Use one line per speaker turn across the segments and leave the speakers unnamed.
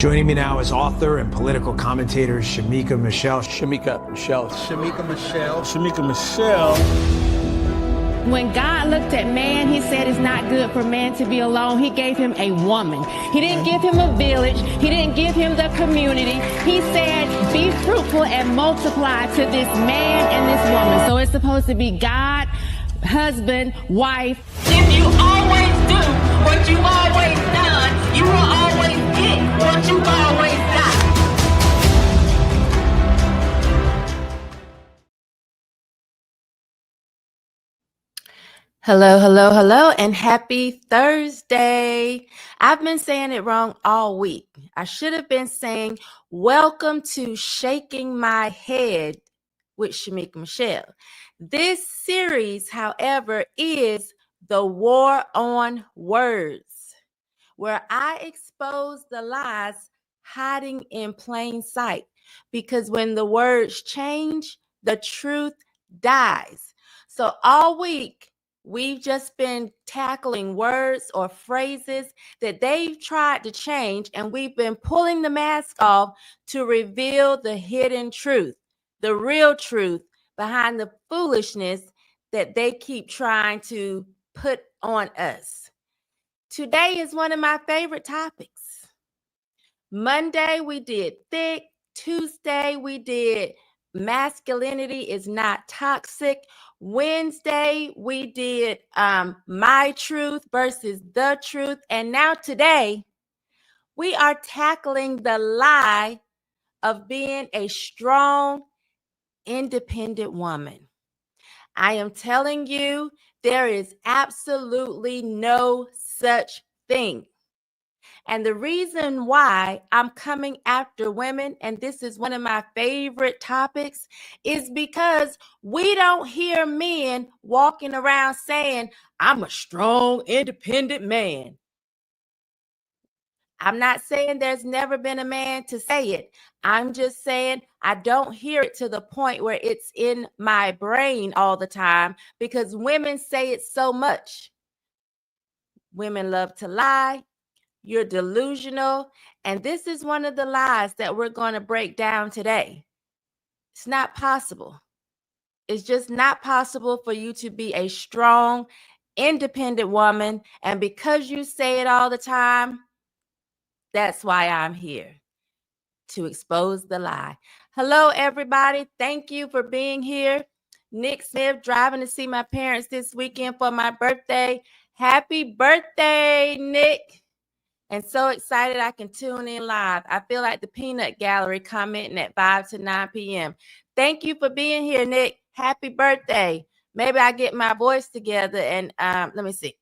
Joining me now is author and political commentator Shamika Michelle.
When God looked at man, he said it's not good for man to be alone. He gave him a woman. He didn't give him a village. He didn't give him the community. He said, be fruitful and multiply to this man and this woman. So it's supposed to be God, husband, wife.
If you always do what you've always done, you will always get what you've always done.
Hello, and happy Thursday. I've been saying it wrong all week. I should have been saying, welcome to Shaking My Head with Shamika Michelle. This series, however, is the War on Words, where I expose the lies hiding in plain sight. Because when the words change, the truth dies. So all week, we've just been tackling words or phrases that they've tried to change, and we've been pulling the mask off to reveal the hidden truth, the real truth behind the foolishness that they keep trying to put on us. Today is one of my favorite topics. Monday, we did thick. Tuesday, we did masculinity is not toxic. Wednesday, we did my truth versus the truth. And now today, we are tackling the lie of being a strong, independent woman. I am telling you, there is absolutely no such thing. And the reason why I'm coming after women, and this is one of my favorite topics, is because we don't hear men walking around saying, I'm a strong, independent man. I'm not saying there's never been a man to say it. I'm just saying I don't hear it to the point where it's in my brain all the time because women say it so much. Women love to lie. You're delusional. And this is one of the lies that we're going to break down today. It's not possible. It's just not possible for you to be a strong, independent woman. And because you say it all the time, that's why I'm here, to expose the lie. Hello, everybody. Thank you for being here. Nick Smith, driving to see my parents this weekend for my birthday. Happy birthday, Nick. And so excited I can tune in live. I feel like the peanut gallery commenting at 5 to 9 p.m. Thank you for being here, Nick. Happy birthday. Maybe I get my voice together and let me see.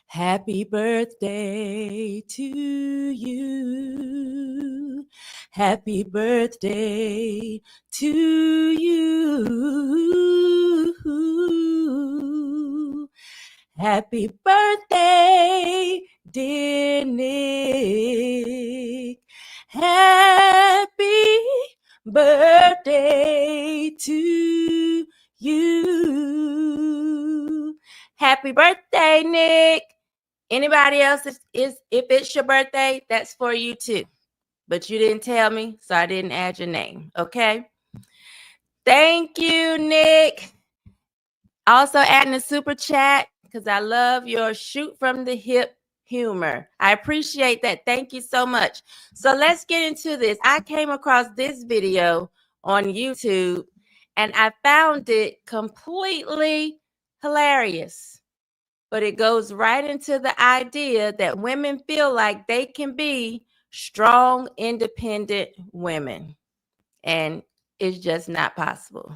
Happy birthday to you. Happy birthday to you. Happy birthday, dear Nick. Happy birthday to you. Happy birthday, Nick. Anybody else is if it's your birthday, that's for you too. But you didn't tell me, so I didn't add your name, okay? Thank you, Nick. Also adding a super chat because I love your shoot from the hip humor. I appreciate that. Thank you so much. So let's get into this. I came across this video on YouTube and I found it completely hilarious. But it goes right into the idea that women feel like they can be strong, independent women. And it's just not possible.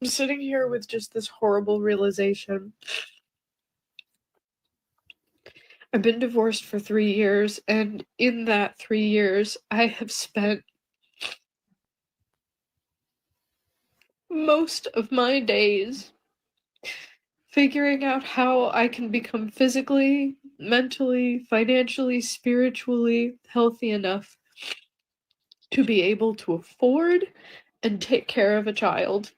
I'm sitting here with just this horrible realization. I've been divorced for 3 years, and in that 3 years, I have spent most of my days figuring out how I can become physically, mentally, financially, spiritually healthy enough to be able to afford and take care of a child.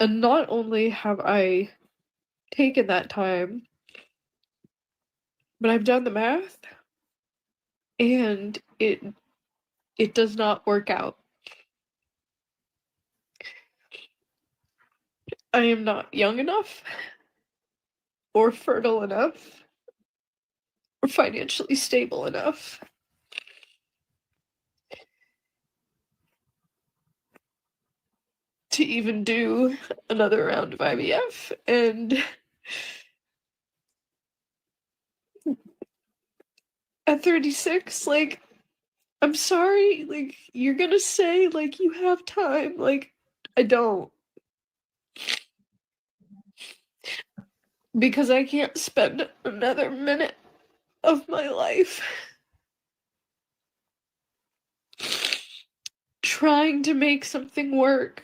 And not only have I taken that time, but I've done the math, and it does not work out. I am not young enough, or fertile enough, or financially stable enough to even do another round of IVF. And at 36, like, I'm sorry, like, you're gonna say, like, you have time. Like, I don't. Because I can't spend another minute of my life trying to make something work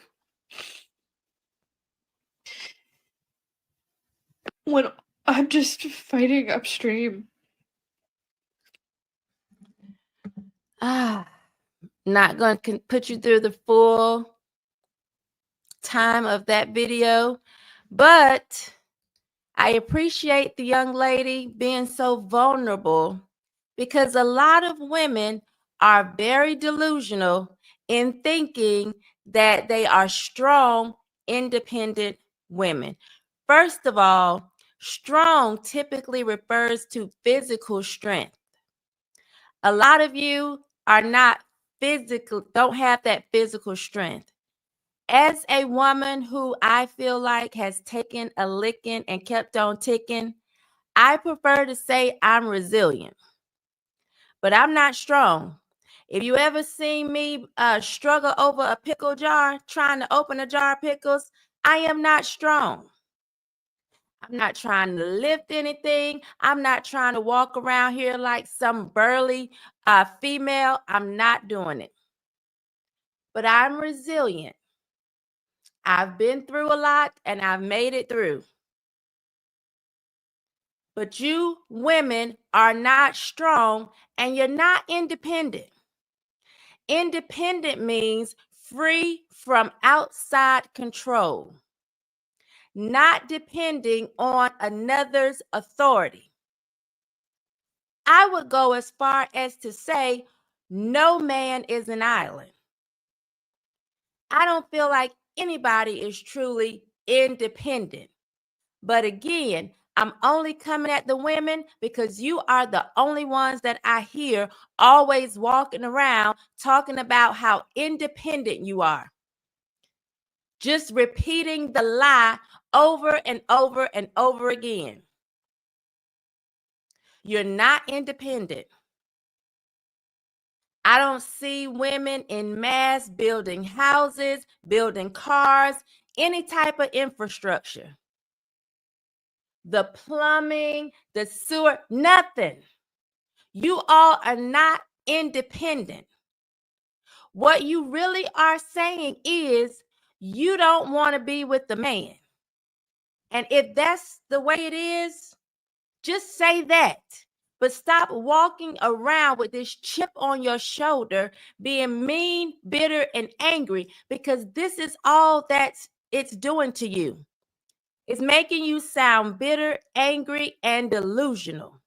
when I'm just fighting upstream.
Not going to put you through the full time of that video, but I appreciate the young lady being so vulnerable, because a lot of women are very delusional in thinking that they are strong, independent women. First of all, strong typically refers to physical strength. A lot of you are not physical, don't have that physical strength. As a woman who I feel like has taken a licking and kept on ticking, I prefer to say I'm resilient, but I'm not strong. If you ever seen me struggle over a pickle jar, trying to open a jar of pickles, I am not strong. I'm not trying to lift anything. I'm not trying to walk around here like some burly female. I'm not doing it. But I'm resilient. I've been through a lot and I've made it through. But you women are not strong and you're not independent. Independent means free from outside control, not depending on another's authority. I would go as far as to say no man is an island. I don't feel like anybody is truly independent. But again, I'm only coming at the women because you are the only ones that I hear always walking around talking about how independent you are. Just repeating the lie over and over and over again. You're not independent. I don't see women in mass building houses, building cars, any type of infrastructure. The plumbing, the sewer, nothing. You all are not independent. What you really are saying is you don't want to be with the man. And if that's the way it is, just say that. But stop walking around with this chip on your shoulder, being mean, bitter, and angry, because this is all that it's doing to you. It's making you sound bitter, angry, and delusional.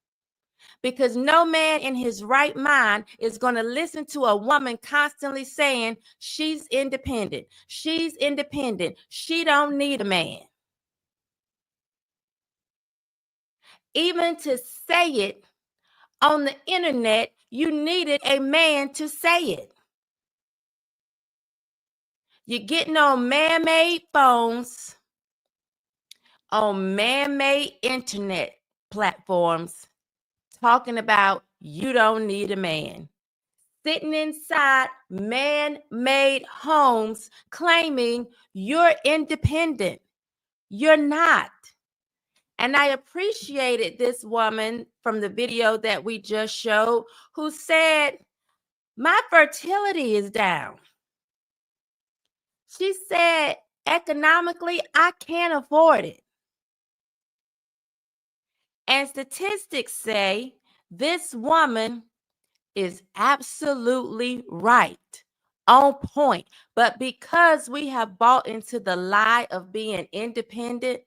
Because no man in his right mind is going to listen to a woman constantly saying she's independent. She's independent. She don't need a man. Even to say it on the internet, you needed a man to say it. You're getting on man-made phones, on man-made internet platforms, talking about you don't need a man. Sitting inside man-made homes claiming you're independent. You're not. And I appreciated this woman from the video that we just showed who said, my fertility is down. She said, economically, I can't afford it. And statistics say this woman is absolutely right. on point. But because we have bought into the lie of being independent,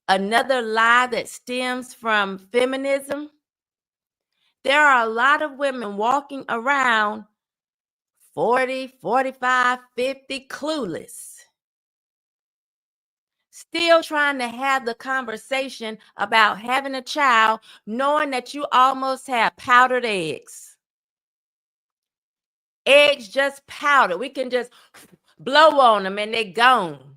another lie that stems from feminism, there are a lot of women walking around 40, 45, 50, clueless, still trying to have the conversation about having a child, knowing that you almost have powdered eggs. Eggs just powdered. We can just blow on them and they're gone.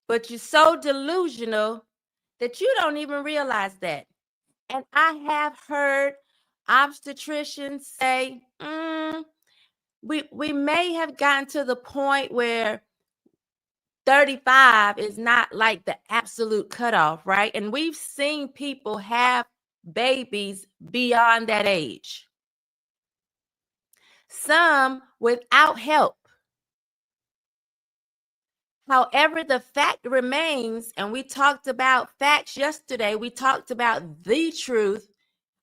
But you're so delusional that you don't even realize that. And I have heard obstetricians say, we may have gotten to the point where 35 is not like the absolute cutoff, right? And we've seen people have babies beyond that age. Some without help. However, the fact remains, and we talked about facts yesterday, we talked about the truth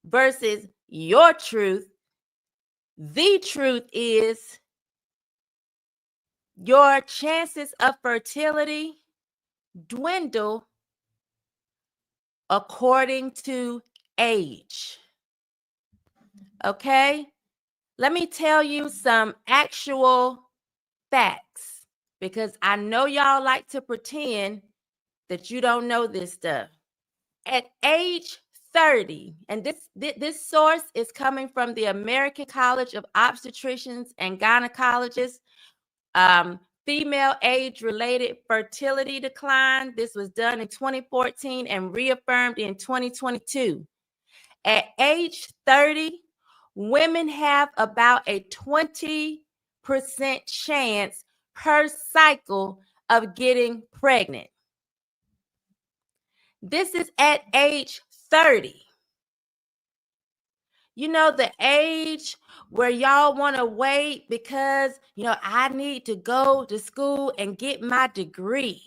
versus your truth. The truth is your chances of fertility dwindle according to age. Okay? Let me tell you some actual facts, because I know y'all like to pretend that you don't know this stuff. At age 30, and this source is coming from the American College of Obstetricians and Gynecologists, female age-related fertility decline. This was done in 2014 and reaffirmed in 2022. At age 30, women have about a 20% chance per cycle of getting pregnant. This is at age 30. You know, the age where y'all want to wait because, I need to go to school and get my degree.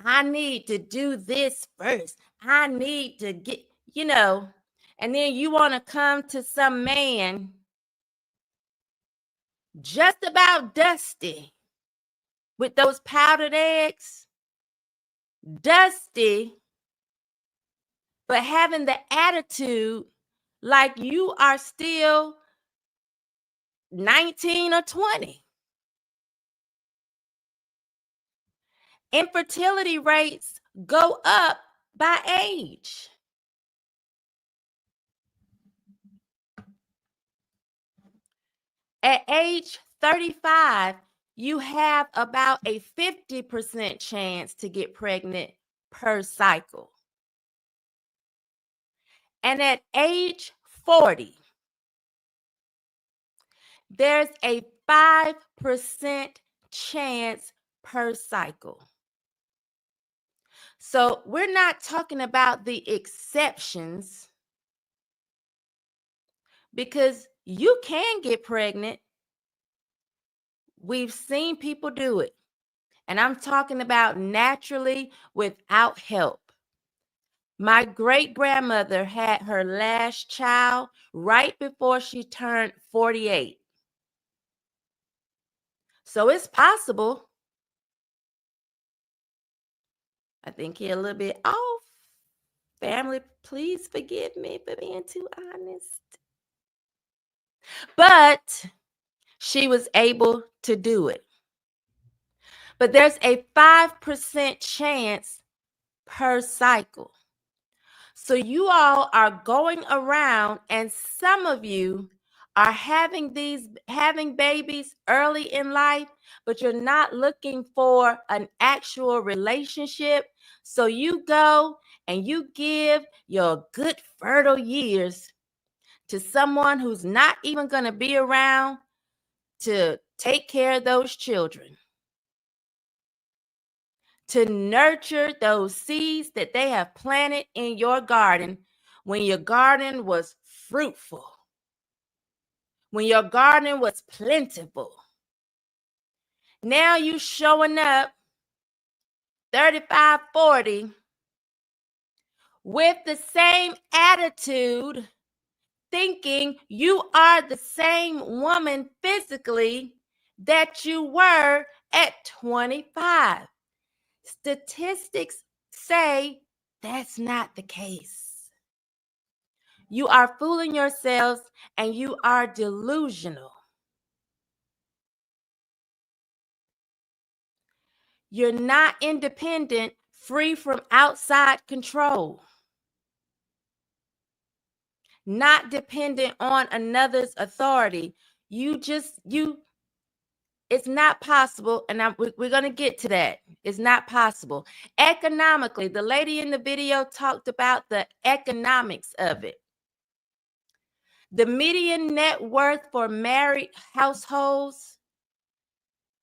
I need to do this first. I need to get, and then you want to come to some man just about dusty with those powdered eggs, dusty, but having the attitude like you are still 19 or 20. Infertility rates go up by age. At age 35, you have about a 50% chance to get pregnant per cycle. And at age 40, there's a 5% chance per cycle. So we're not talking about the exceptions, because you can get pregnant. We've seen people do it. And I'm talking about naturally without help. My great-grandmother had her last child right before she turned 48. So it's possible. I think you're a little bit off. Family, please forgive me for being too honest. But she was able to do it. But there's a 5% chance per cycle. So you all are going around, and some of you are having babies early in life, but you're not looking for an actual relationship. So you go and you give your good fertile years to someone who's not even going to be around to take care of those children, to nurture those seeds that they have planted in your garden when your garden was fruitful, when your garden was plentiful. Now you showing up 35, 40 with the same attitude thinking you are the same woman physically that you were at 25. Statistics say that's not the case. You are fooling yourselves and you are delusional. You're not independent, free from outside control, not dependent on another's authority. It's not possible, and we're going to get to that. It's not possible. Economically, the lady in the video talked about the economics of it. The median net worth for married households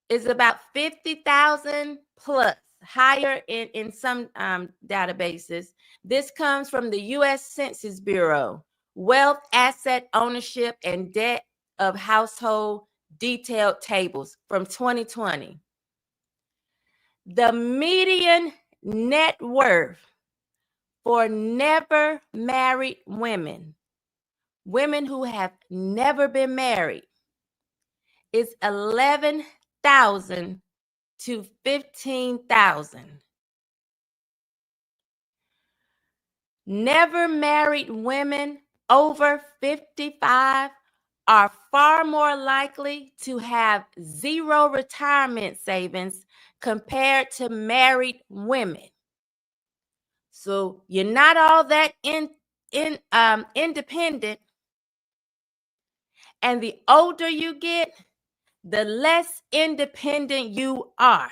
is about 50,000 plus, higher in some databases. This comes from the U.S. Census Bureau, Wealth, Asset Ownership, and Debt of Household Detailed Tables from 2020. The median net worth for never married women who have never been married, is 11,000 to 15,000. Never married women over 55 are far more likely to have zero retirement savings compared to married women. So you're not all that independent. And the older you get, the less independent you are.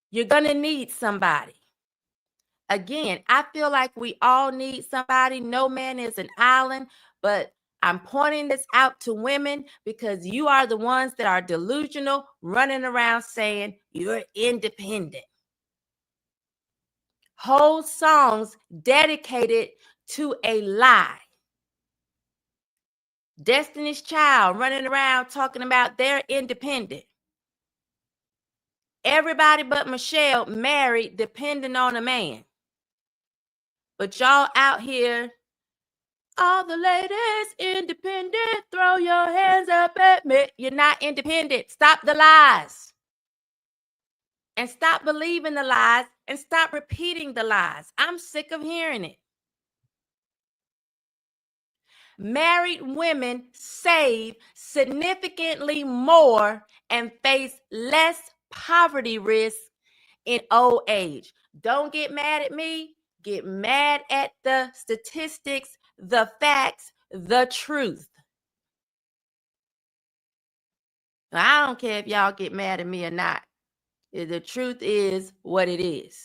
You're going to need somebody. Again, I feel like we all need somebody. No man is an island, but I'm pointing this out to women because you are the ones that are delusional, running around saying you're independent. Whole songs dedicated to a lie. Destiny's Child running around talking about they're independent. Everybody but Michelle married depending on a man. But y'all out here, all the ladies independent, throw your hands up at me. You're not independent. Stop the lies. And stop believing the lies and stop repeating the lies. I'm sick of hearing it. Married women save significantly more and face less poverty risk in old age. Don't get mad at me. Get mad at the statistics, the facts, the truth. I don't care if y'all get mad at me or not. The truth is what it is.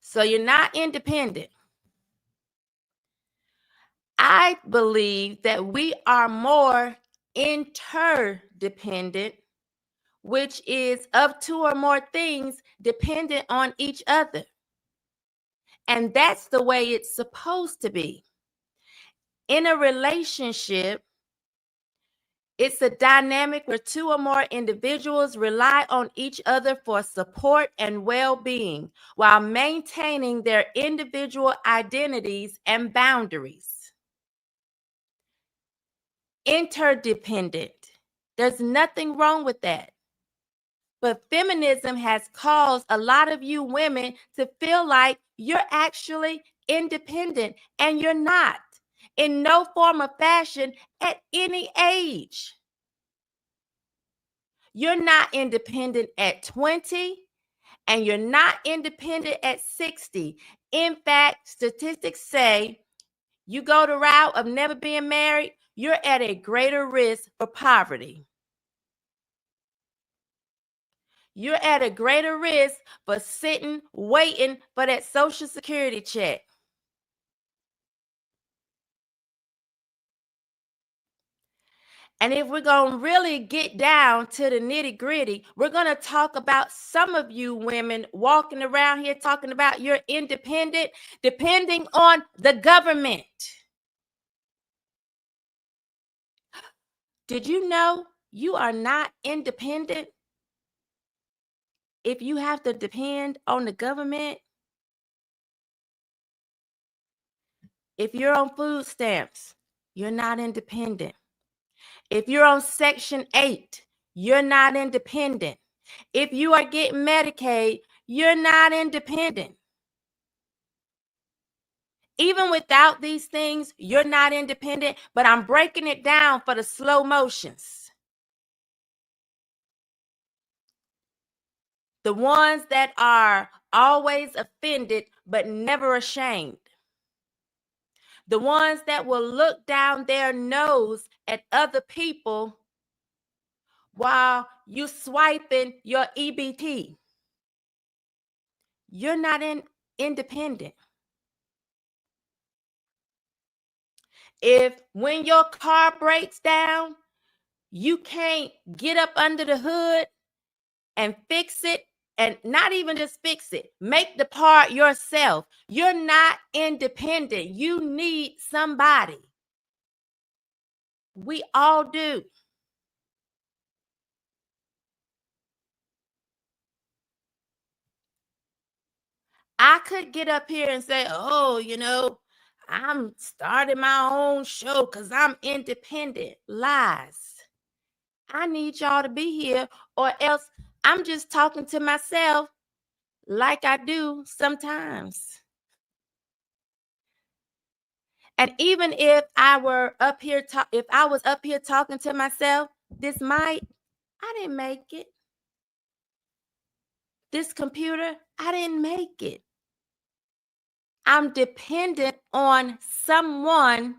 So you're not independent. I believe that we are more interdependent, which is of two or more things dependent on each other. And that's the way it's supposed to be. In a relationship, it's a dynamic where two or more individuals rely on each other for support and well-being while maintaining their individual identities and boundaries. Interdependent. There's nothing wrong with that. But feminism has caused a lot of you women to feel like you're actually independent, and you're not. In no form of fashion at any age. You're not independent at 20, and you're not independent at 60. In fact, statistics say you go the route of never being married, you're at a greater risk for poverty. You're at a greater risk for sitting, waiting for that Social Security check. And if we're going to really get down to the nitty gritty, we're going to talk about some of you women walking around here talking about you're independent, depending on the government. Did you know you are not independent? if you have to depend on the government, if you're on food stamps, you're not independent. If you're on Section 8, you're not independent. If you are getting Medicaid, you're not independent. Even without these things, you're not independent, but I'm breaking it down for the slow motions. The ones that are always offended but never ashamed. The ones that will look down their nose at other people while you swiping your EBT. You're not independent. If when your car breaks down, you can't get up under the hood and fix it, and not even just fix it, make the part yourself, you're not independent. You need somebody. We all do. I could get up here and say, oh, I'm starting my own show because I'm independent. Lies. I need y'all to be here, or else I'm just talking to myself like I do sometimes. And even if I was up here talking to myself, I didn't make it. This computer, I didn't make it. I'm dependent on someone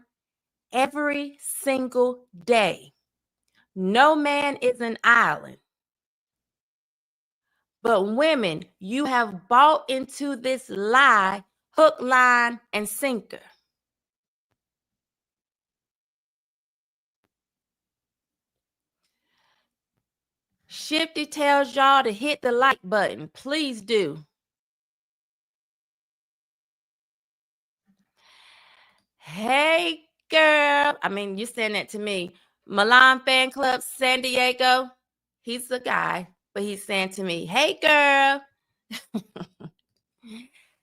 every single day. No man is an island. But women, you have bought into this lie, hook, line, and sinker. Shifty tells y'all to hit the like button. Please do. Hey, girl. I mean, you saying that to me. Milan Fan Club, San Diego. He's the guy, but he's saying to me, hey, girl.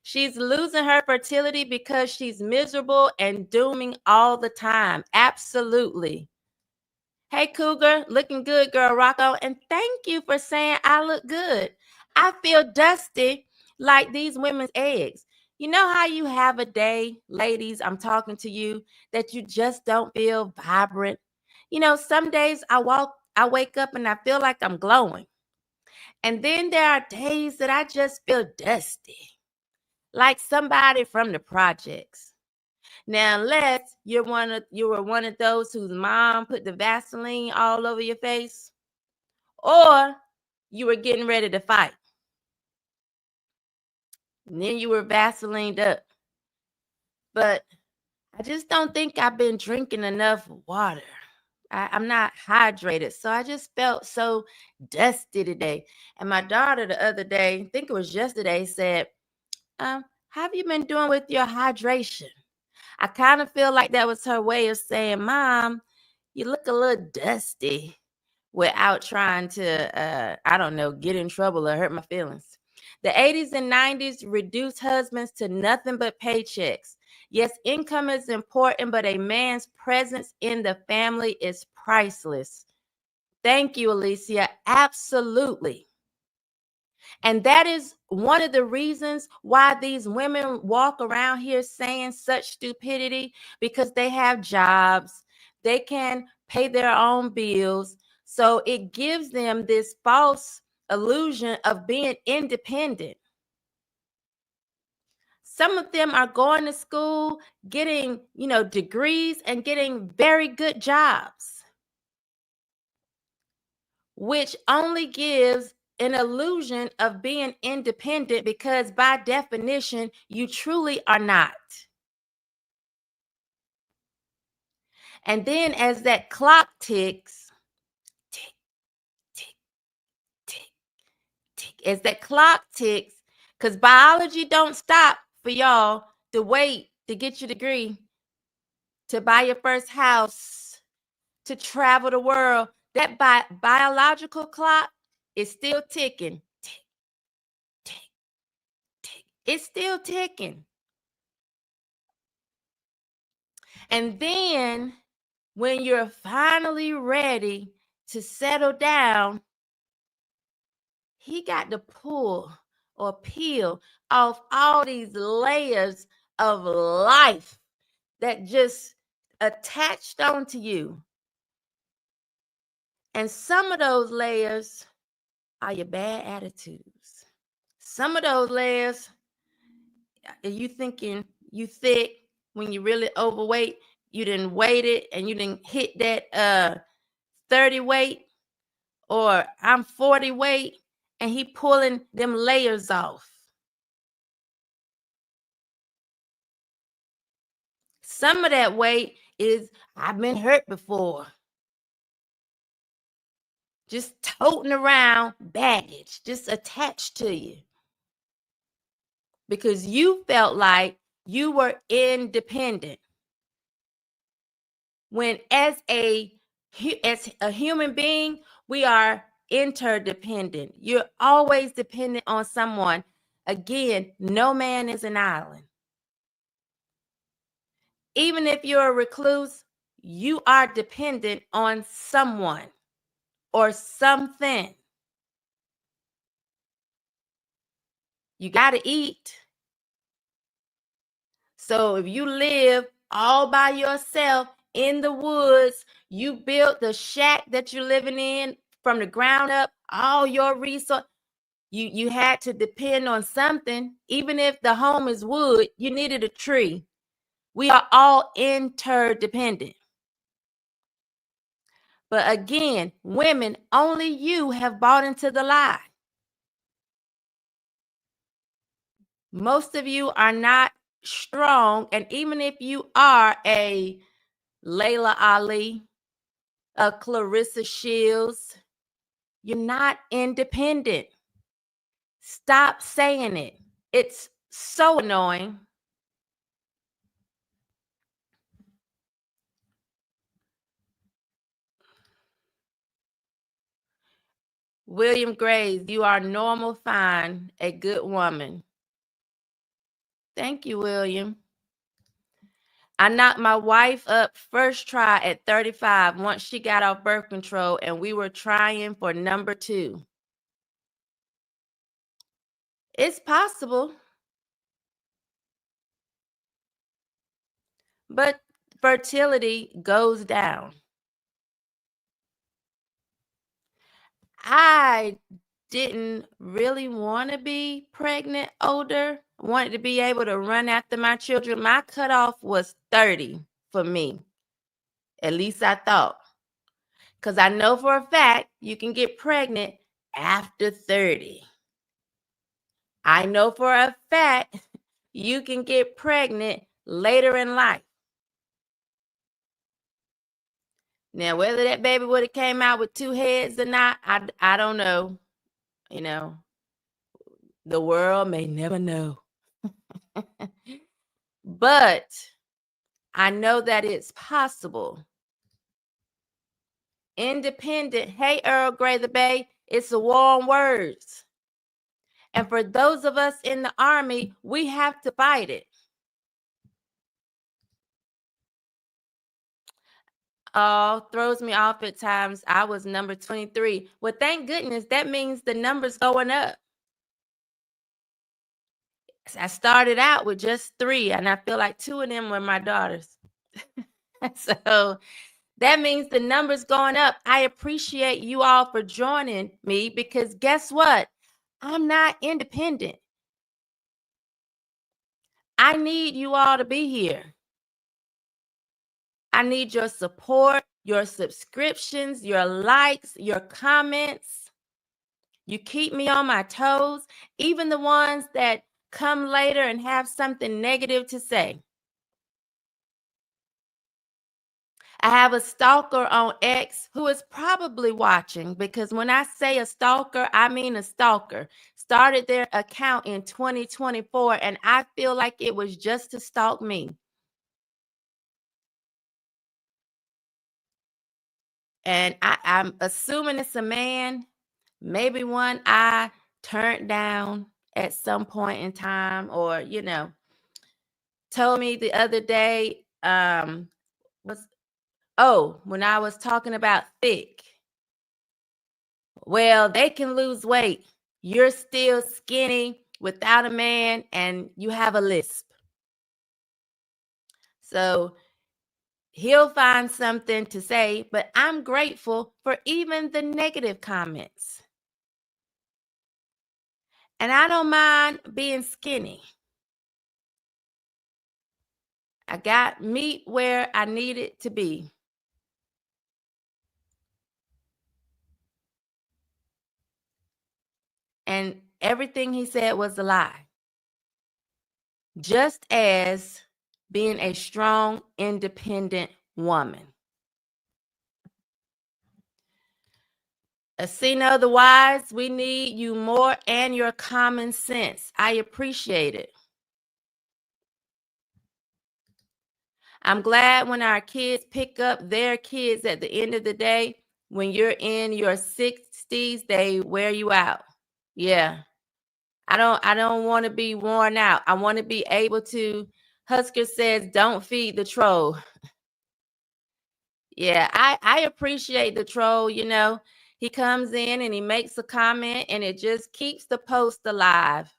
She's losing her fertility because she's miserable and dooming all the time. Absolutely. Hey, Cougar, looking good, girl, Rocco. And thank you for saying I look good. I feel dusty like these women's eggs. You know how you have a day, ladies, I'm talking to you, that you just don't feel vibrant? Some days I wake up and I feel like I'm glowing. And then there are days that I just feel dusty, like somebody from the projects. Now, unless you were one of those whose mom put the Vaseline all over your face, or you were getting ready to fight. And then you were Vaselined up. But I just don't think I've been drinking enough water. I'm not hydrated. So I just felt so dusty today. And my daughter the other day, I think it was yesterday, said, how have you been doing with your hydration? I kind of feel like that was her way of saying, Mom, you look a little dusty, without trying to, I don't know, get in trouble or hurt my feelings. The 80s and 90s reduced husbands to nothing but paychecks. Yes, income is important, but a man's presence in the family is priceless. Thank you, Alicia. Absolutely. And that is one of the reasons why these women walk around here saying such stupidity, because they have jobs. They can pay their own bills. So it gives them this false illusion of being independent. Some of them are going to school, getting, degrees and getting very good jobs, which only gives an illusion of being independent, because by definition, you truly are not. And then as that clock ticks, tick, tick, tick, tick, as that clock ticks, because biology don't stop for y'all to wait to get your degree, to buy your first house, to travel the world. That biological clock is still ticking. Tick, It's still ticking. And then when you're finally ready to settle down, he got to pull or peel off all these layers of life that just attached onto you. And some of those layers are your bad attitudes. Some of those layers are you thinking you thick when you really overweight. You didn't weight it and you didn't hit that 30 weight, or I'm 40 weight, and he pulling them layers off. Some of that weight is I've been hurt before. Just toting around baggage, just attached to you. Because you felt like you were independent. When as a human being, we are interdependent. You're always dependent on someone. Again, no man is an island. Even if you're a recluse, you are dependent on someone or something. You got to eat. So if you live all by yourself in the woods, you built the shack that you're living in from the ground up, all your resources, you had to depend on something. Even if the home is wood, you needed a tree. We are all interdependent. But again, women, only you have bought into the lie. Most of you are not strong. And even if you are a Layla Ali, a Clarissa Shields, you're not independent. Stop saying it. It's so annoying. William Graves, you are normal, fine, a good woman. Thank you, William. I knocked my wife up first try at 35 once she got off birth control, and we were trying for number 2. It's possible. But fertility goes down. I didn't really want to be pregnant older. I wanted to be able to run after my children. My cutoff was 30 for me. At least I thought. Because I know for a fact you can get pregnant after 30. I know for a fact you can get pregnant later in life. Now, whether that baby would have came out with 2 heads or not, I don't know. You know, the world may never know. But I know that it's possible. Independent. Hey, Earl Grey the Bay, it's a war on words. And for those of us in the Army, we have to fight it. Oh, throws me off at times. I was number 23. Well, thank goodness that means the number's going up. I started out with just 3, and I feel like 2 of them were my daughters. So that means the number's going up. I appreciate you all for joining me, because guess what? I'm not independent. I need you all to be here. I need your support, your subscriptions, your likes, your comments. You keep me on my toes, even the ones that come later and have something negative to say. I have a stalker on X who is probably watching, because when I say a stalker, I mean a stalker. Started their account in 2024, and I feel like it was just to stalk me. And I'm assuming it's a man, maybe one I turned down at some point in time, or, told me the other day, when I was talking about thick. Well, they can lose weight. You're still skinny without a man and you have a lisp. So he'll find something to say, but I'm grateful for even the negative comments. And I don't mind being skinny. I got meat where I need it to be. And everything he said was a lie. Just as being a strong, independent woman. Asino the wise, we need you more and your common sense. I appreciate it. I'm glad when our kids pick up their kids at the end of the day, when you're in your 60s, they wear you out. Yeah. I don't want to be worn out. I want to be able to, Husker says, don't feed the troll. Yeah, I appreciate the troll, He comes in and he makes a comment and it just keeps the post alive.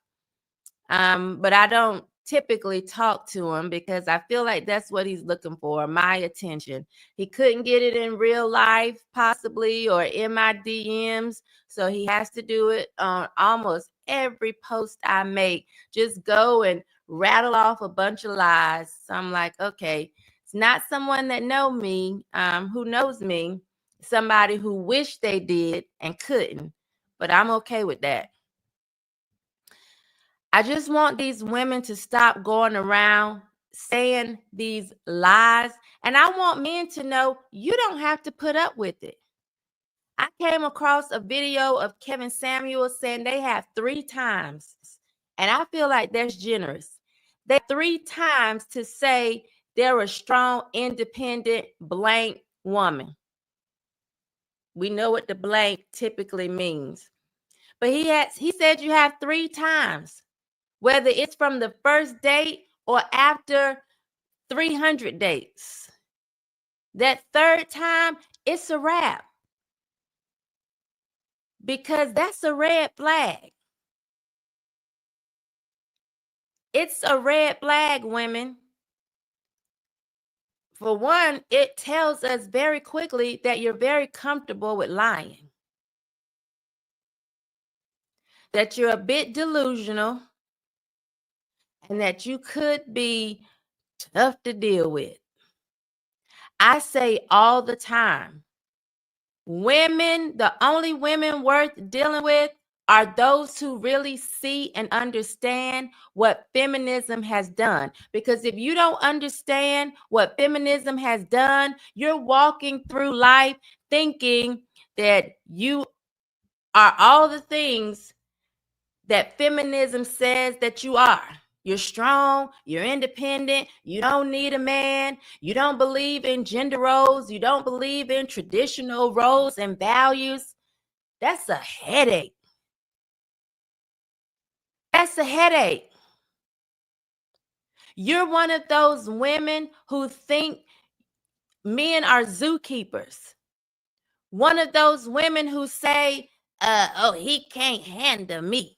But I don't typically talk to him because I feel like that's what he's looking for, my attention. He couldn't get it in real life, possibly, or in my DMs. So he has to do it on almost every post I make. Just go and rattle off a bunch of lies. So I'm like, okay, it's not someone that who knows me, somebody who wished they did and couldn't, but I'm okay with that. I just want these women to stop going around saying these lies. And I want men to know you don't have to put up with it. I came across a video of Kevin Samuel saying they have 3 times. And I feel like that's generous. They 3 times to say they're a strong, independent, blank woman. We know what the blank typically means. But he said you have 3 times. Whether it's from the first date or after 300 dates. That 3rd time, it's a wrap. Because that's a red flag. It's a red flag, women. For one, it tells us very quickly that you're very comfortable with lying. That you're a bit delusional. And that you could be tough to deal with. I say all the time, women, the only women worth dealing with are those who really see and understand what feminism has done. Because if you don't understand what feminism has done, you're walking through life thinking that you are all the things that feminism says that you are. You're strong, you're independent, you don't need a man, you don't believe in gender roles, you don't believe in traditional roles and values. That's a headache. That's a headache. You're one of those women who think men are zookeepers. One of those women who say, he can't handle me.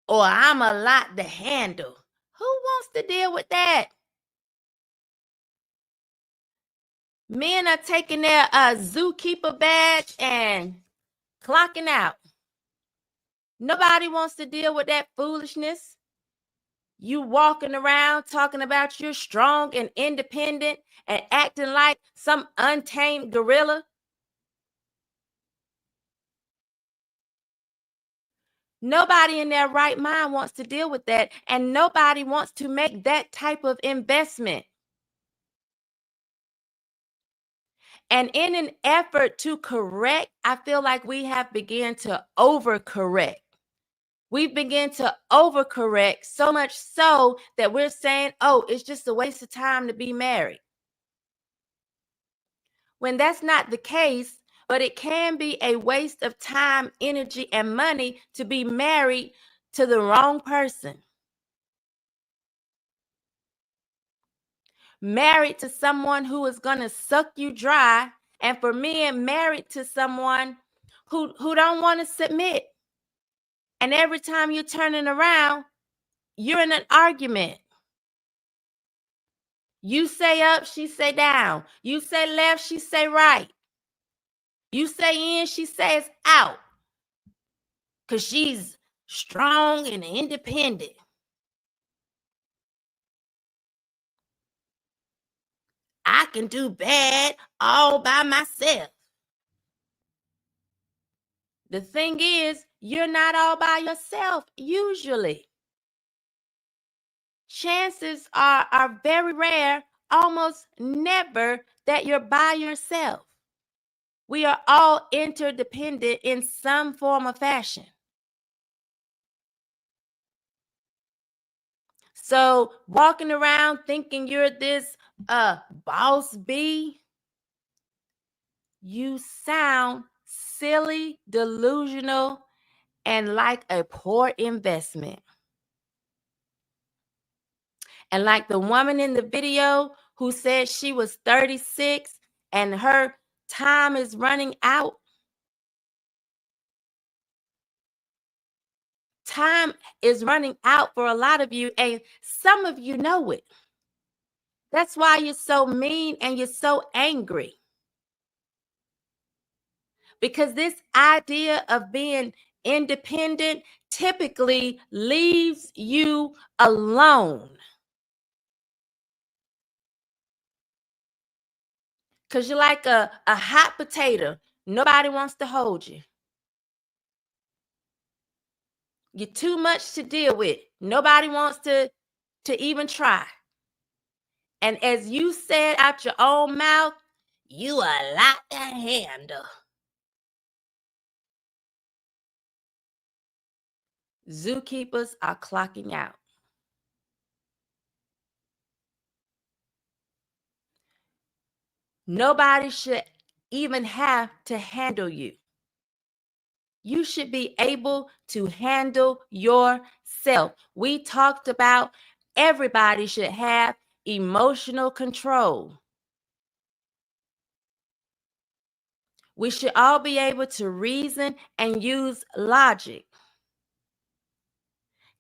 Or I'm a lot to handle. Who wants to deal with that? Men are taking their zookeeper badge and clocking out. Nobody wants to deal with that foolishness. You walking around talking about you're strong and independent and acting like some untamed gorilla. Nobody in their right mind wants to deal with that, and nobody wants to make that type of investment. And in an effort to correct, I feel like we have begun to overcorrect. We've begun to overcorrect so much so that we're saying, it's just a waste of time to be married. When that's not the case, but it can be a waste of time, energy, and money to be married to the wrong person. Married to someone who is going to suck you dry, and for men, married to someone who don't want to submit. And every time you're turning around, you're in an argument. You say up, she say down. You say left, she say right. You say in, she says out. Because she's strong and independent. I can do bad all by myself. The thing is, you're not all by yourself usually. Chances are very rare, almost never, that you're by yourself. We are all interdependent in some form or fashion. So walking around thinking you're this boss bee, you sound silly, delusional, and like a poor investment. And like the woman in the video who said she was 36 and her time is running out. Time is running out for a lot of you, and some of you know it. That's why you're so mean and you're so angry. Because this idea of being independent typically leaves you alone. Because you're like a hot potato. Nobody wants to hold you. You're too much to deal with. Nobody wants to even try. And as you said out your own mouth, you a lot to handle. Zookeepers are clocking out. Nobody should even have to handle you. You should be able to handle yourself. We talked about everybody should have emotional control. We should all be able to reason and use logic.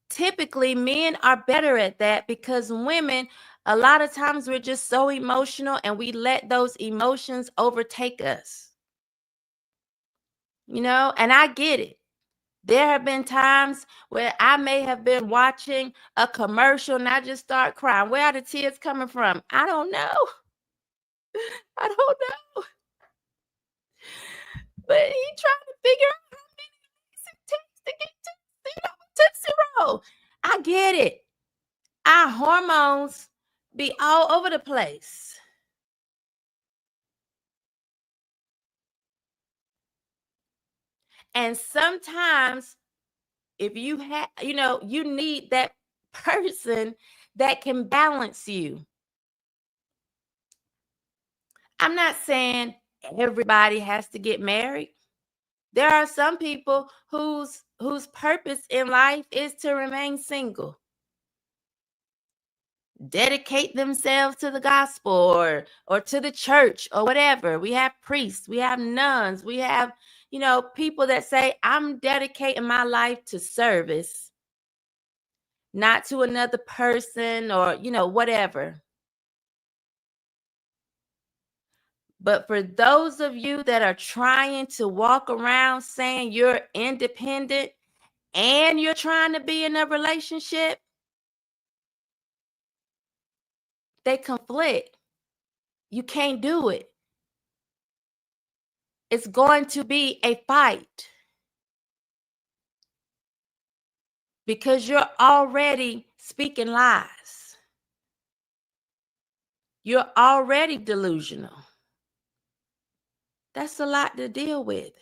Typically, men are better at that because women, a lot of times we're just so emotional and we let those emotions overtake us. You know, and I get it. There have been times where I may have been watching a commercial and I just start crying. Where are the tears coming from? I don't know. I don't know. But he trying to figure out how many it takes to get to Tootsie Roll. I get it. Our hormones be all over the place. And sometimes if you have, you need that person that can balance you. I'm not saying everybody has to get married. There are some people whose purpose in life is to remain single. Dedicate themselves to the gospel or to the church or whatever. We have priests, we have nuns, we have, people that say, I'm dedicating my life to service, not to another person or, whatever. But for those of you that are trying to walk around saying you're independent and you're trying to be in a relationship, they conflict. You can't do it. It's going to be a fight because you're already speaking lies. You're already delusional. That's a lot to deal with.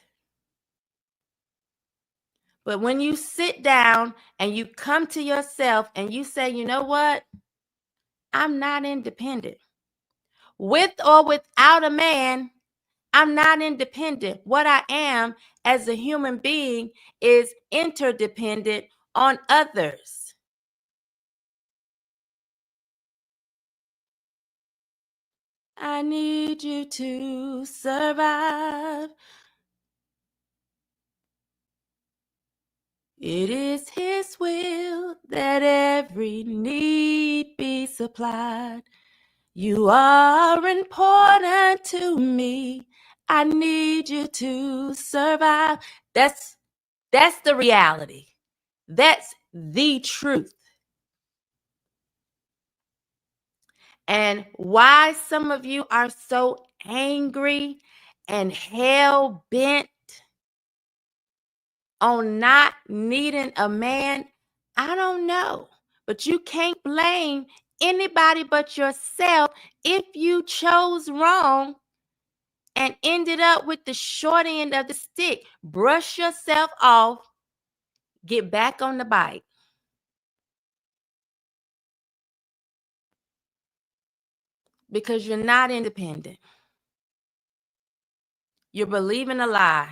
But when you sit down and you come to yourself and you say, you know what? I'm not independent. With or without a man, I'm not independent. What I am as a human being is interdependent on others. I need you to survive. It is His will that every need be supplied. You are important to me. I need you to survive. That's the reality. That's the truth. And why some of you are so angry and hell bent on not needing a man, I don't know. But you can't blame anybody but yourself if you chose wrong and ended up with the short end of the stick. Brush yourself off, get back on the bike. Because you're not independent. You're believing a lie.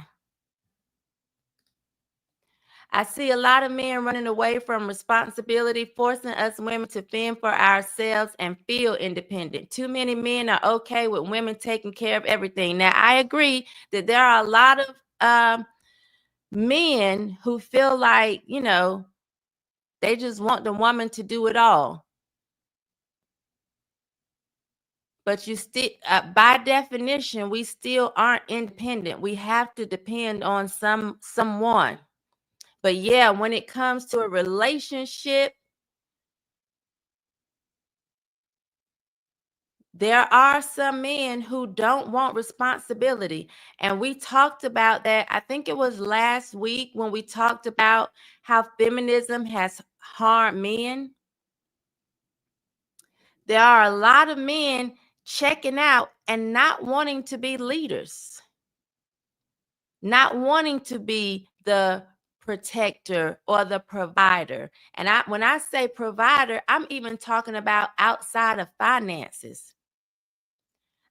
I see a lot of men running away from responsibility, forcing us women to fend for ourselves and feel independent. Too many men are okay with women taking care of everything. Now, I agree that there are a lot of men who feel like, they just want the woman to do it all. But you still, by definition, we still aren't independent. We have to depend on someone. But yeah, when it comes to a relationship, there are some men who don't want responsibility. And we talked about that. I think it was last week when we talked about how feminism has harmed men. There are a lot of men checking out and not wanting to be leaders, not wanting to be the protector or the provider. And when I say provider, I'm even talking about outside of finances.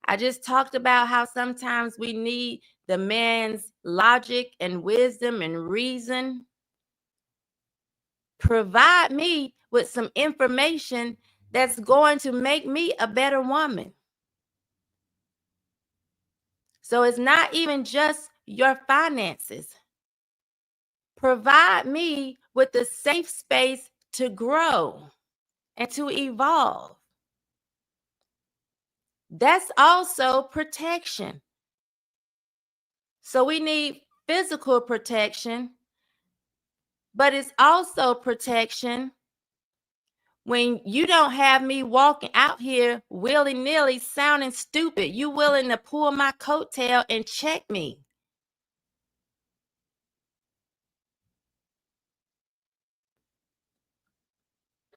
I just talked about how sometimes we need the man's logic and wisdom and reason. Provide me with some information that's going to make me a better woman. So it's not even just your finances. Provide me with the safe space to grow and to evolve. That's also protection. So we need physical protection, but it's also protection when you don't have me walking out here willy-nilly sounding stupid. You willing to pull my coattail and check me.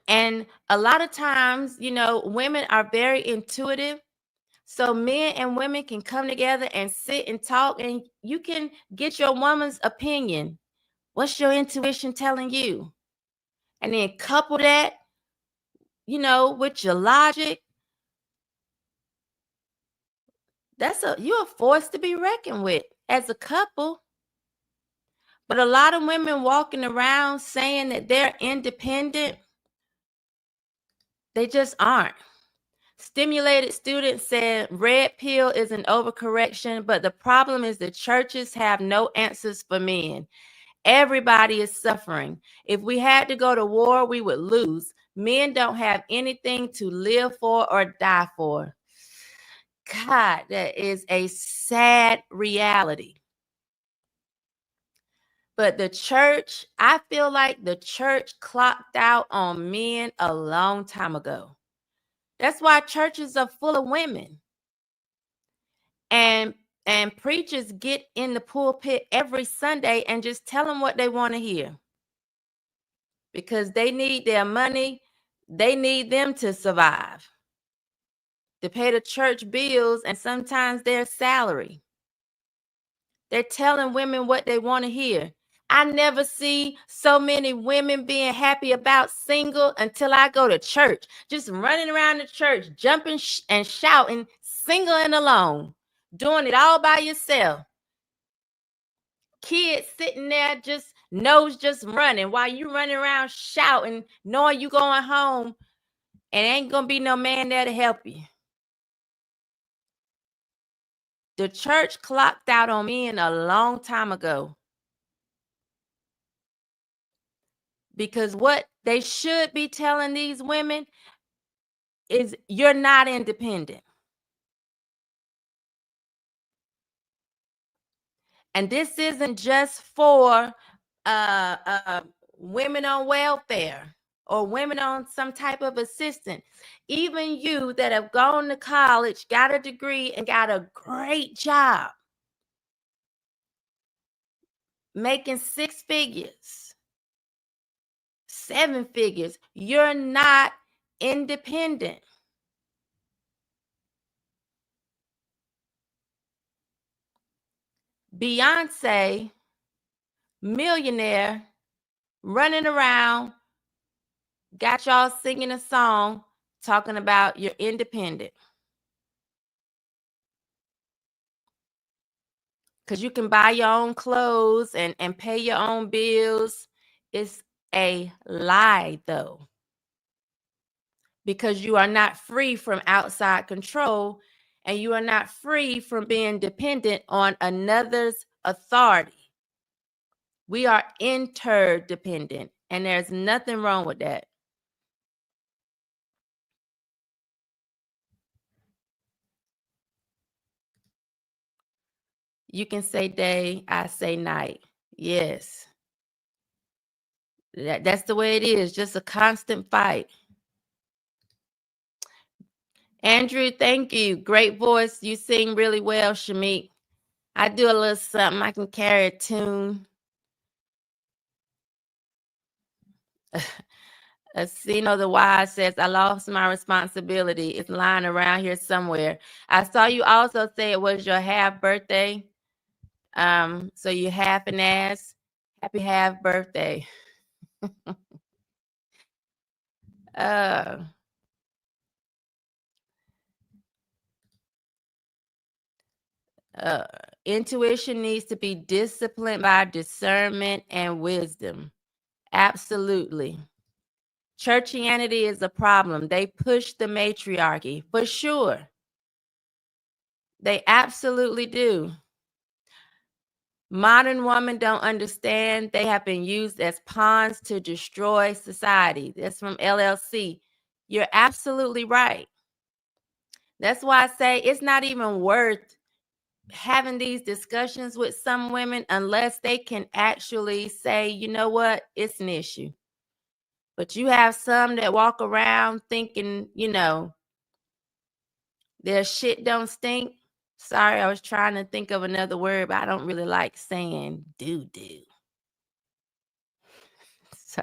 And a lot of times, women are very intuitive. So men and women can come together and sit and talk, and you can get your woman's opinion. What's your intuition telling you? And then couple that, with your logic. You're a force to be reckoned with as a couple. But a lot of women walking around saying that they're independent, they just aren't. Stimulated student said red pill is an overcorrection, but the problem is the churches have no answers for men. Everybody is suffering. If we had to go to war, we would lose. Men don't have anything to live for or die for. God, that is a sad reality. But the church, I feel like the church clocked out on men a long time ago. That's why churches are full of women. And preachers get in the pulpit every Sunday and just tell them what they want to hear. Because they need their money. They need them to survive, to pay the church bills and sometimes their salary. They're telling women what they want to hear. I never see so many women being happy about single until I go to church. Just running around the church, jumping and shouting, single and alone. doing it all by yourself. Kids sitting there just running while you running around shouting, knowing you going home and ain't gonna be no man there to help you. The church clocked out on men a long time ago. Because what they should be telling these women is you're not independent. And this isn't just for women on welfare or women on some type of assistance. Even you that have gone to college, got a degree, and got a great job, making 6 figures, 7 figures, you're not independent. Beyonce, millionaire, running around, got y'all singing a song talking about you're independent. Because you can buy your own clothes and pay your own bills. It's a lie, though. Because you are not free from outside control and you are not free from being dependent on another's authority. We are interdependent, and there's nothing wrong with that. You can say day, I say night. Yes. That's the way it is, just a constant fight. Andrew, thank you. Great voice. You sing really well, Shamik. I do a little something. I can carry a tune. Asino the Wise says, I lost my responsibility. It's lying around here somewhere. I saw you also say it was your half birthday. So you half an ass. Happy half birthday. Intuition needs to be disciplined by discernment and wisdom. Absolutely. Churchianity is a problem. They push the matriarchy for sure. They absolutely do. Modern women don't understand they have been used as pawns to destroy society. That's from LLC. You're absolutely right. That's why I say it's not even worth having these discussions with some women unless they can actually say, you know what, it's an issue. But you have some that walk around thinking, you know, their shit don't stink. Sorry, I was trying to think of another word, but I don't really like saying doo-doo. So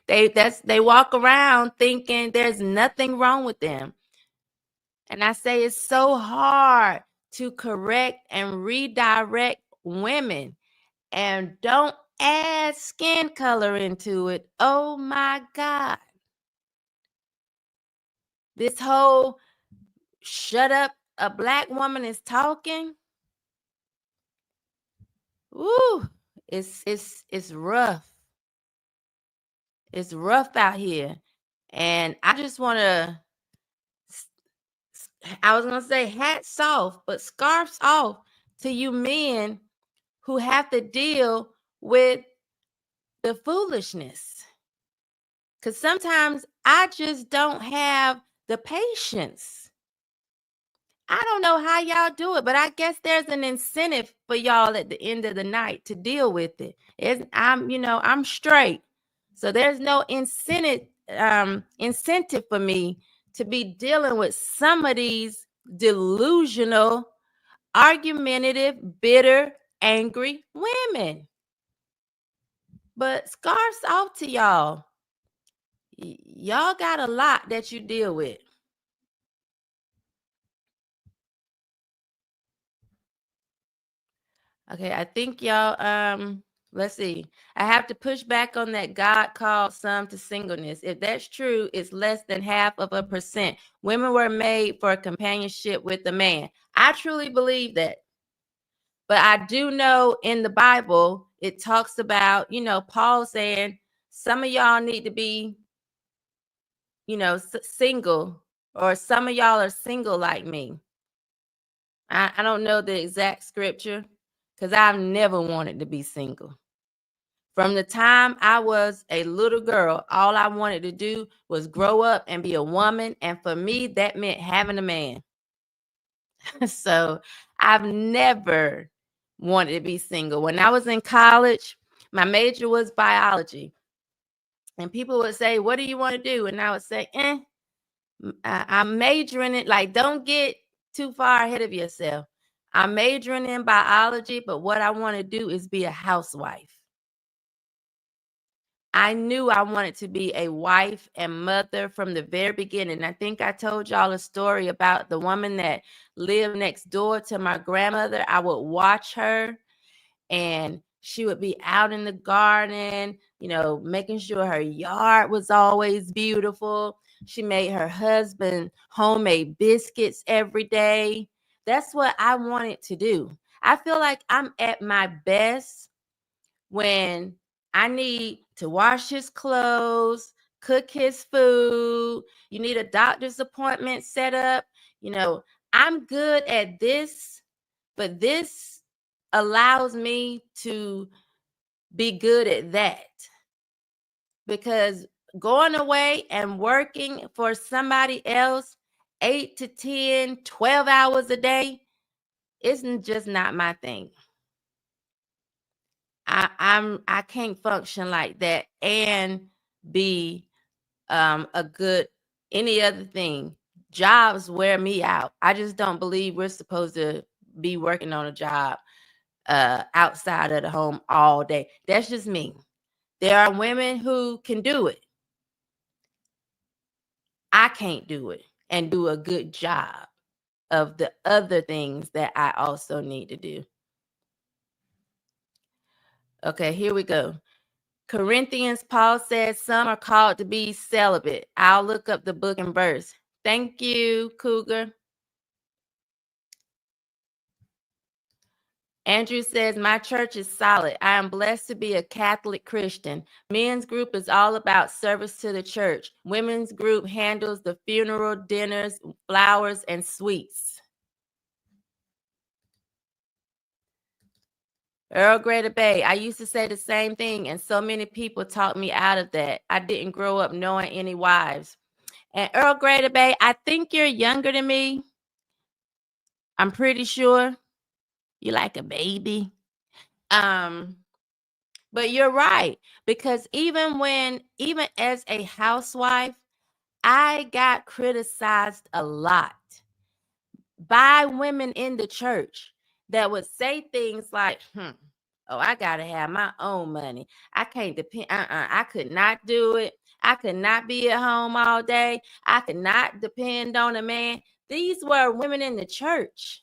they walk around thinking there's nothing wrong with them. And I say it's so hard to correct and redirect women, and don't add skin color into it. Oh my God. This whole shut up, a black woman is talking. Ooh, it's rough. It's rough out here. And I just want to, I was going to say hats off, but scarves off to you men who have to deal with the foolishness. Because sometimes I just don't have the patience. I don't know how y'all do it, but I guess there's an incentive for y'all at the end of the night to deal with it. I'm straight. So there's no incentive for me to be dealing with some of these delusional, argumentative, bitter, angry women. But scarves off to y'all. Y'all got a lot that you deal with. Okay, I think y'all Let's see. I have to push back on that God called some to singleness. If that's true, it's less than 0.5%. Women were made for companionship with a man. I truly believe that. But I do know in the Bible, it talks about, Paul saying some of y'all need to be, single, or some of y'all are single like me. I don't know the exact scripture because I've never wanted to be single. From the time I was a little girl, all I wanted to do was grow up and be a woman. And for me, that meant having a man. So I've never wanted to be single. When I was in college, my major was biology. And people would say, what do you want to do? And I would say, I'm majoring in, like, don't get too far ahead of yourself. I'm majoring in biology, but what I want to do is be a housewife. I knew I wanted to be a wife and mother from the very beginning. I think I told y'all a story about the woman that lived next door to my grandmother. I would watch her and she would be out in the garden, making sure her yard was always beautiful. She made her husband homemade biscuits every day. That's what I wanted to do. I feel like I'm at my best when I need to wash his clothes, cook his food. You need a doctor's appointment set up. I'm good at this, but this allows me to be good at that. Because going away and working for somebody else 8 to 10, 12 hours a day isn't just not my thing. I can't function like that and be a good any other thing. Jobs wear me out. I just don't believe we're supposed to be working on a job outside of the home all day. That's just me. There are women who can do it. I can't do it and do a good job of the other things that I also need to do. Okay, here we go. Corinthians, Paul says some are called to be celibate. I'll look up the book and verse. Thank you, Cougar. Andrew says, my church is solid. I am blessed to be a Catholic Christian. Men's group is all about service to the church. Women's group handles the funeral, dinners, flowers, and sweets. Earl Grey to Bay, I used to say the same thing, and so many people talked me out of that. I didn't grow up knowing any wives. And Earl Grey to Bay, I think you're younger than me. I'm pretty sure you're like a baby. But you're right, because even as a housewife, I got criticized a lot by women in the church that would say things like, I gotta have my own money. I can't depend. I could not do it. I could not be at home all day. I could not depend on a man. These were women in the church.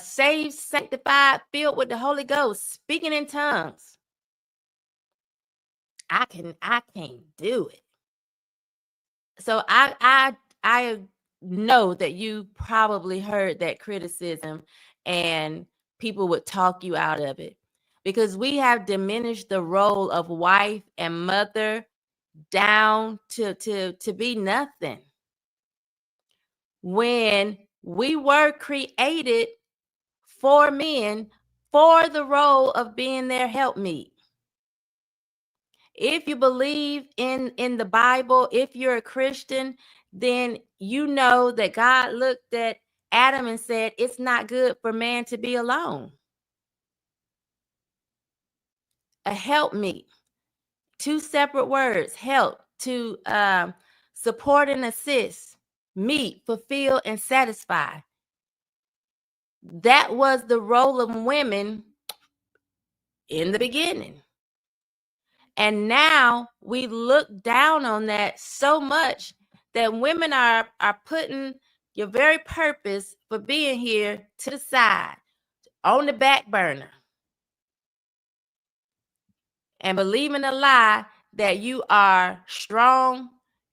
Saved, sanctified, filled with the Holy Ghost, speaking in tongues. I can't do it. So I know that you probably heard that criticism and people would talk you out of it, because we have diminished the role of wife and mother down to be nothing, when we were created for men for the role of being their helpmeet. If you believe in the Bible, if you're a Christian, then you know that God looked at Adam and said, it's not good for man to be alone. A helpmeet, two separate words, help, to support and assist, meet, fulfill, and satisfy. That was the role of women in the beginning. And now we look down on that so much that women are putting your very purpose for being here to the side. on the back burner and believing a lie that you are strong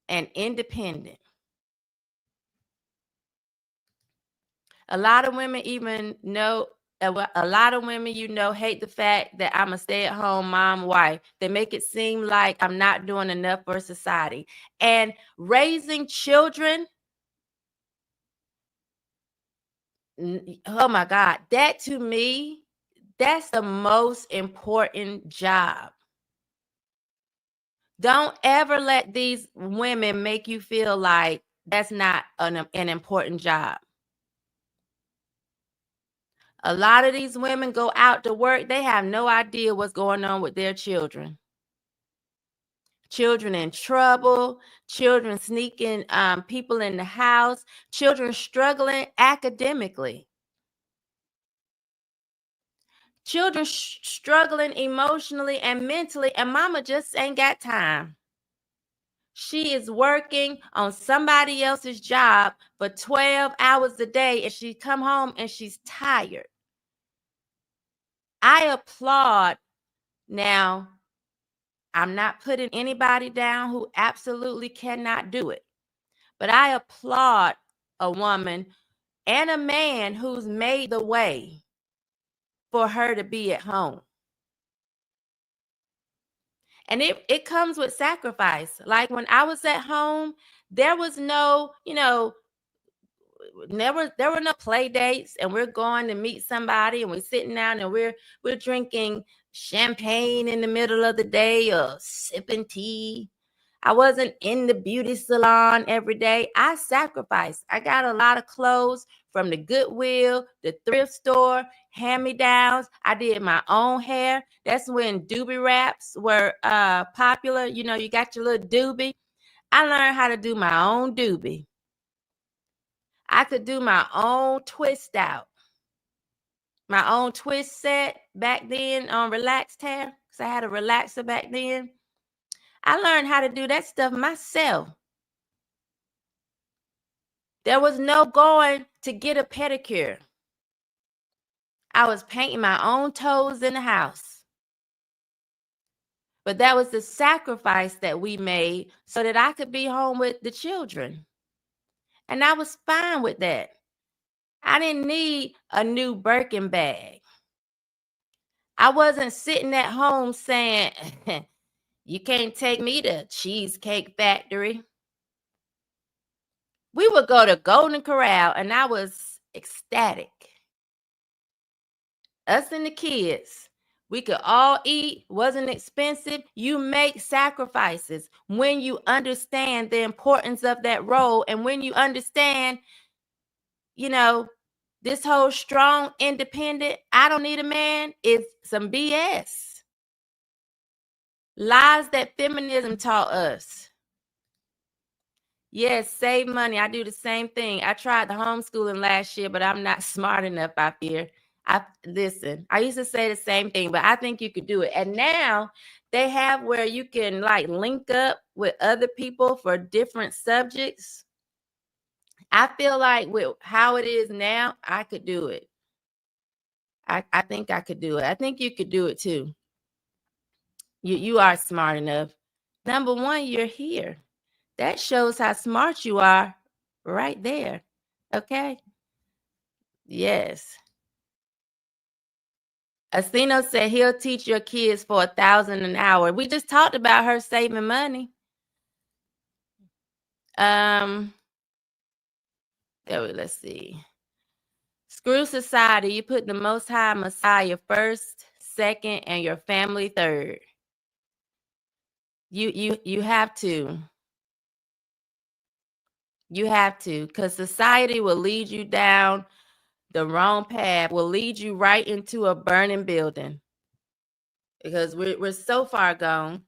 and independent. A lot of women even know, a lot of women hate the fact that I'm a stay-at-home mom wife. They make it seem like I'm not doing enough for society. And raising children, oh my God, that to me, that's the most important job. Don't ever let these women make you feel like that's not an important job. A lot of these women go out to work. They have no idea what's going on with their children. Children in trouble, children sneaking people in the house, children struggling academically, children struggling emotionally and mentally, and mama just ain't got time. She is working on somebody else's job for 12 hours a day, and she come home and she's tired. I applaud. Now, I'm not putting anybody down who absolutely cannot do it, but I applaud a woman and a man who's made the way for her to be at home. And it comes with sacrifice. Like when I was at home, there was no, there were no play dates, and we're going to meet somebody and we're sitting down and we're drinking champagne in the middle of the day or sipping tea. I wasn't in the beauty salon every day. I sacrificed. I got a lot of clothes from the Goodwill, the thrift store, hand-me-downs. I did my own hair. That's when doobie wraps were popular. You got your little doobie. I learned how to do my own doobie. I could do my own twist out, my own twist set back then on relaxed hair, because I had a relaxer back then. I learned how to do that stuff myself. There was no going to get a pedicure. I was painting my own toes in the house. But that was the sacrifice that we made so that I could be home with the children. And I was fine with that. I didn't need a new Birkin bag. I wasn't sitting at home saying, you can't take me to Cheesecake Factory. We would go to Golden Corral, and I was ecstatic. Us and the kids, we could all eat, wasn't expensive. You make sacrifices when you understand the importance of that role, and when you understand, this whole strong, independent, I don't need a man is some BS. Lies that feminism taught us. Yes, save money. I do the same thing. I tried the homeschooling last year, but I'm not smart enough, I fear. Listen, I used to say the same thing, but I think you could do it. And now they have where you can link up with other people for different subjects. I feel like with how it is now, I could do it. I think I could do it. I think you could do it too. You are smart enough. Number one, you're here. That shows how smart you are right there. Okay? Yes. Asino said he'll teach your kids for $1,000 an hour. We just talked about her saving money. Let's see. Screw society. You put the Most High Messiah first, second, and your family third. You have to. You have to, because society will lead you down the wrong path, will lead you right into a burning building, because we're so far gone,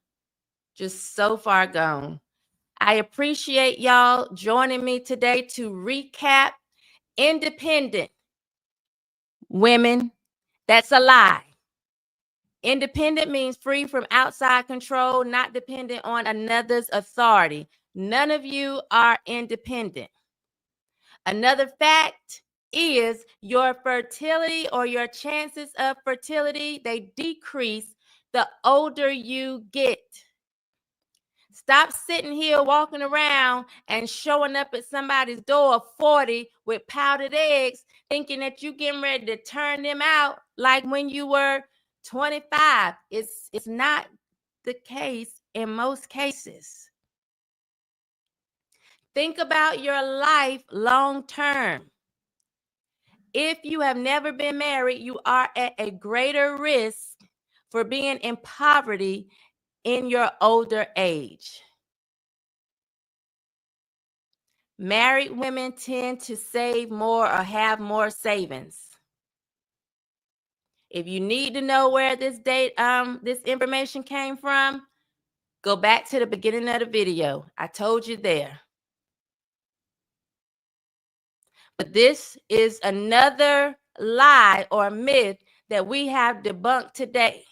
just so far gone. I appreciate y'all joining me today to recap. Independent women, that's a lie. Independent means free from outside control, not dependent on another's authority. None of you are independent. Another fact, is your fertility or your chances of fertility, they decrease the older you get. Stop sitting here walking around and showing up at somebody's door 40 with powdered eggs, thinking that you're getting ready to turn them out like when you were 25. It's not the case in most cases. Think about your life long term. If you have never been married, you are at a greater risk for being in poverty in your older age. Married women tend to save more or have more savings. If you need to know where this information came from, go back to the beginning of the video. I told you there. But this is another lie or myth that we have debunked today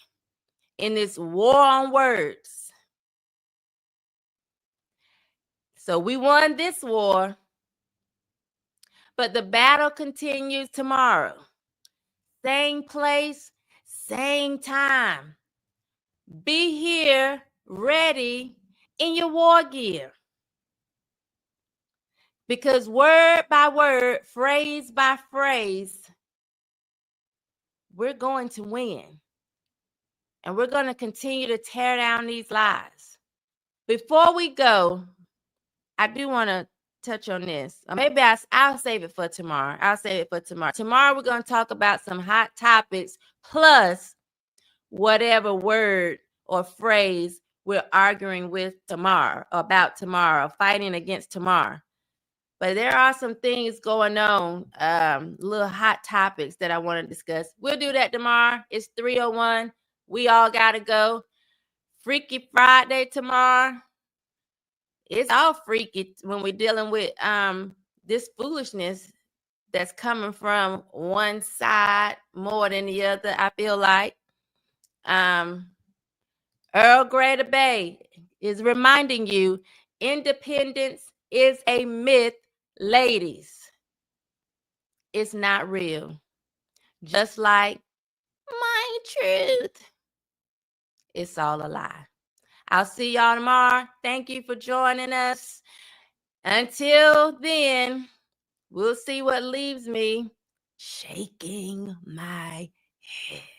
in this war on words. So we won this war, but the battle continues tomorrow. Same place, same time. Be here, ready, in your war gear. Because word by word, phrase by phrase, we're going to win. And we're going to continue to tear down these lies. Before we go, I do want to touch on this. Or maybe I'll save it for tomorrow. Tomorrow we're going to talk about some hot topics plus whatever word or phrase we're arguing with tomorrow, about tomorrow, fighting against tomorrow. But there are some things going on, little hot topics that I want to discuss. We'll do that tomorrow. It's 3:01. We all got to go. Freaky Friday tomorrow. It's all freaky when we're dealing with this foolishness that's coming from one side more than the other, I feel like. Earl Grey Bay is reminding you independence is a myth, ladies. It's not real. Just like my truth. It's all a lie. I'll see y'all tomorrow. Thank you for joining us. Until then, we'll see what leaves me shaking my head.